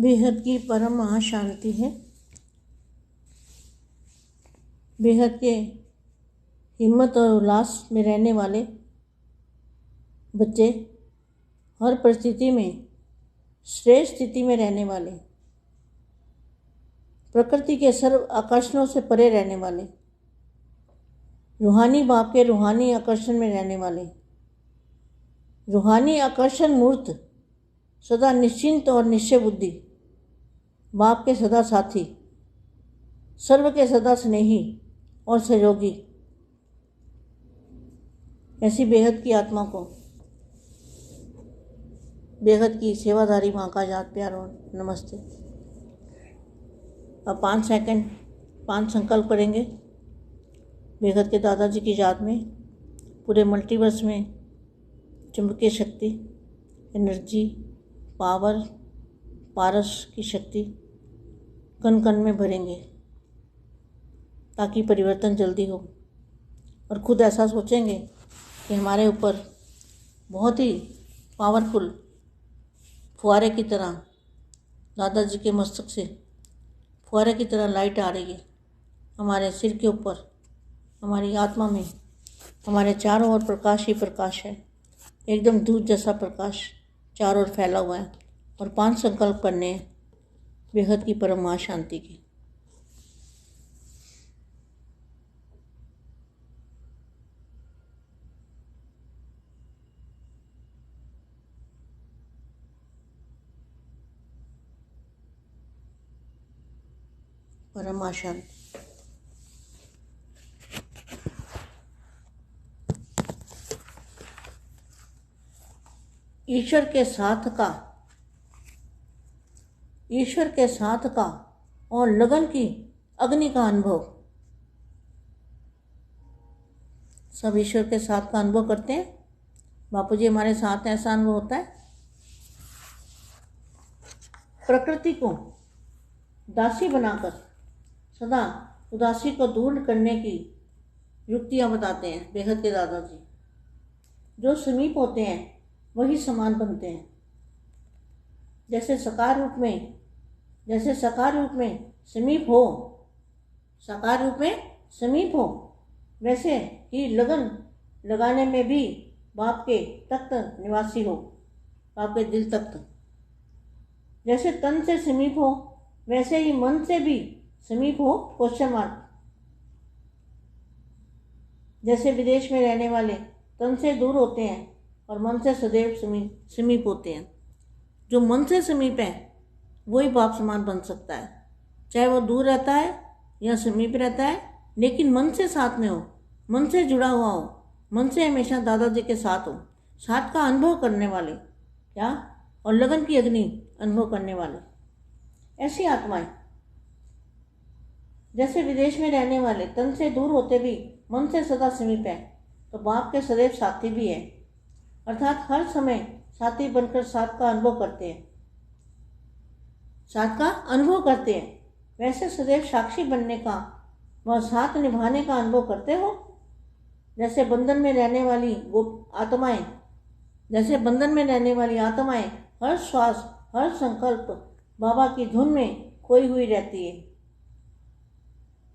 बेहद की परम महाशांति है। बेहद के हिम्मत और उल्लास में रहने वाले बच्चे, हर परिस्थिति में श्रेष्ठ स्थिति में रहने वाले, प्रकृति के सर्व आकर्षणों से परे रहने वाले, रूहानी बाप के रूहानी आकर्षण में रहने वाले, रूहानी आकर्षण मूर्त, सदा निश्चिंत और निश्चय बुद्धि, बाप के सदा साथी, सर्व के सदा स्नेही और सहयोगी, ऐसी बेहद की आत्मा को बेहद की सेवाधारी माँ का याद प्यार और नमस्ते। अब 5 सेकंड 5 संकल्प करेंगे बेहद के दादाजी की याद में। पूरे मल्टीवर्स में चुंबकीय शक्ति, एनर्जी, पावर, पारस की शक्ति कण कण में भरेंगे ताकि परिवर्तन जल्दी हो। और खुद ऐसा सोचेंगे कि हमारे ऊपर बहुत ही पावरफुल फुहारे की तरह दादाजी के मस्तक से फुहारे की तरह लाइट आ रही है हमारे सिर के ऊपर, हमारी आत्मा में। हमारे चारों ओर प्रकाश ही प्रकाश है, एकदम दूध जैसा प्रकाश चारों ओर फैला हुआ है। और 5 संकल्प करने हैं बेहद की परम महाशांति की। परम शांति। ईश्वर के साथ का और लगन की अग्नि का अनुभव। सब ईश्वर के साथ का अनुभव करते हैं। बापू जी हमारे साथ ऐसा अनुभव होता है। प्रकृति को दासी बनाकर सदा उदासी को दूर करने की युक्तियाँ बताते हैं बेहद के दादाजी। जो समीप होते हैं वही समान बनते हैं। जैसे साकार रूप में समीप हो, वैसे ही लगन लगाने में भी बाप के तख्त निवासी हो, बाप के दिल तख्त। जैसे तन से समीप हो वैसे ही मन से भी समीप हो। Question mark. जैसे विदेश में रहने वाले तन से दूर होते हैं और मन से सदैव समीप होते हैं। जो मन से समीप है वही बाप समान बन सकता है, चाहे वो दूर रहता है या समीप रहता है, लेकिन मन से साथ में हो, मन से जुड़ा हुआ हो, मन से हमेशा दादाजी के साथ हो, साथ का अनुभव करने वाले क्या और लगन की अग्नि अनुभव करने वाले ऐसी आत्माएं। जैसे विदेश में रहने वाले तन से दूर होते भी मन से सदा समीप है, तो बाप के सदैव साथी भी है, अर्थात हर समय साथी बनकर साथ का अनुभव करते हैं। वैसे सदैव साक्षी बनने का व साथ निभाने का अनुभव करते हो। जैसे बंधन में रहने वाली आत्माएं हर श्वास हर संकल्प बाबा की धुन में खोई हुई रहती है।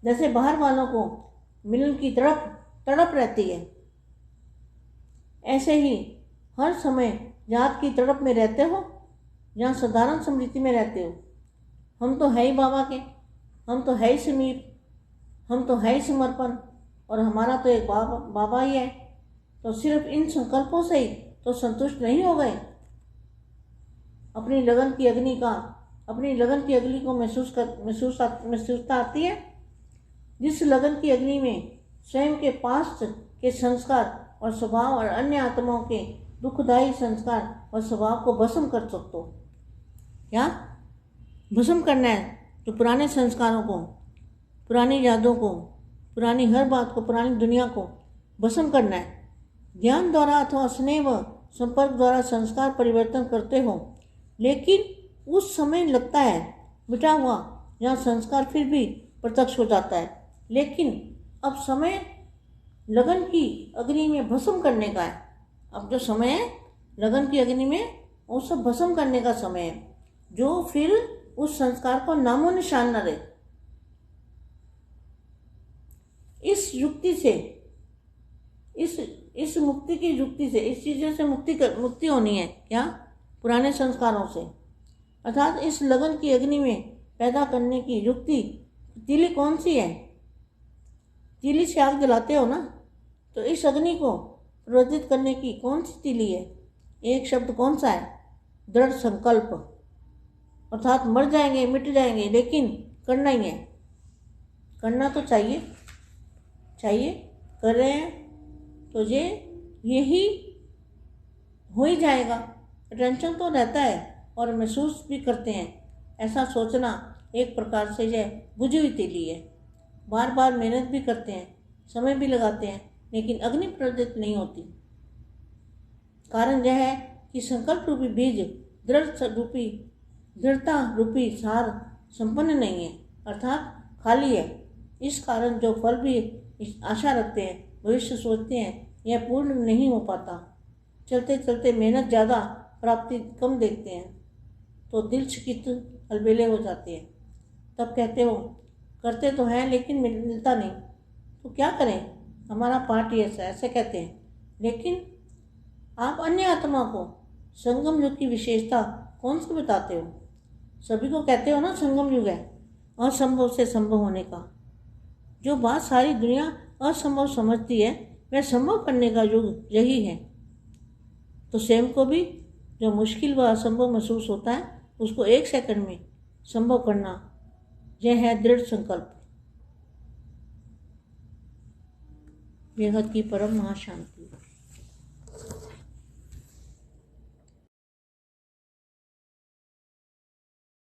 जैसे बाहर वालों को मिलन की तड़प रहती है, ऐसे ही हर समय याद की तड़प में रहते हो, जहाँ साधारण स्मृति में रहते हो। हम तो है ही बाबा के, हम तो है ही समीप, हम तो है ही समर्पण, और हमारा तो एक बाबा ही है। तो सिर्फ इन संकल्पों से ही तो संतुष्ट नहीं हो गए। अपनी लगन की अग्नि को महसूसता आती है। जिस लगन की अग्नि में स्वयं के पास्ट के संस्कार और स्वभाव और अन्य आत्माओं के दुखदायी संस्कार और स्वभाव को भस्म कर सकते हो। क्या भस्म करना है? तो पुराने संस्कारों को, पुरानी यादों को, पुरानी हर बात को, पुरानी दुनिया को भस्म करना है। ज्ञान द्वारा अथवा स्नेह व संपर्क द्वारा संस्कार परिवर्तन करते हो, लेकिन उस समय लगता है मिटा हुआ, जहाँ संस्कार फिर भी प्रत्यक्ष हो जाता है। लेकिन अब समय लगन की अग्नि में भस्म करने का है। अब जो समय है लगन की अग्नि में वो सब भस्म करने का समय है। जो फिर उस संस्कार को नामो निशान न रहे। इस युक्ति से, इस मुक्ति की युक्ति से, इस चीज़ों से मुक्ति होनी है। क्या? पुराने संस्कारों से, अर्थात इस लगन की अग्नि में पैदा करने की युक्ति। तीली कौन सी है? तीली से आग जलाते हो ना, तो इस अग्नि को प्रज्वलित करने की कौन सी तीली है? एक शब्द कौन सा है? दृढ़ संकल्प। अर्थात मर जाएंगे, मिट जाएंगे, लेकिन करना ही है। करना तो चाहिए, कर रहे हैं तो यही हो ही जाएगा। टेंशन तो रहता है और महसूस भी करते हैं। ऐसा सोचना एक प्रकार से यह बुझी हुई तीली है। बार बार मेहनत भी करते हैं, समय भी लगाते हैं, लेकिन अग्नि प्रज्वलित नहीं होती। कारण यह है कि संकल्प रूपी बीज दृढ़ता रूपी सार संपन्न नहीं है, अर्थात खाली है। इस कारण जो फल भी आशा रखते हैं, भविष्य सोचते हैं, यह पूर्ण नहीं हो पाता। चलते चलते मेहनत ज़्यादा, प्राप्ति कम देखते हैं तो दिल चकित अलबेले हो जाते हैं। तब कहते हो करते तो हैं लेकिन मिलता नहीं, तो क्या करें, हमारा पार्ट ही ऐसे कहते हैं। लेकिन आप अन्य आत्मा को संगम युग की विशेषता कौन सी बताते हो? सभी को कहते हो ना संगम युग है असंभव से संभव होने का। जो बात सारी दुनिया असंभव समझती है, वह संभव करने का युग यही है। तो स्वयं को भी जो मुश्किल व असंभव महसूस होता है, उसको 1 सेकंड में संभव करना, यह है दृढ़ संकल्प। बेहद की परम महाशांति।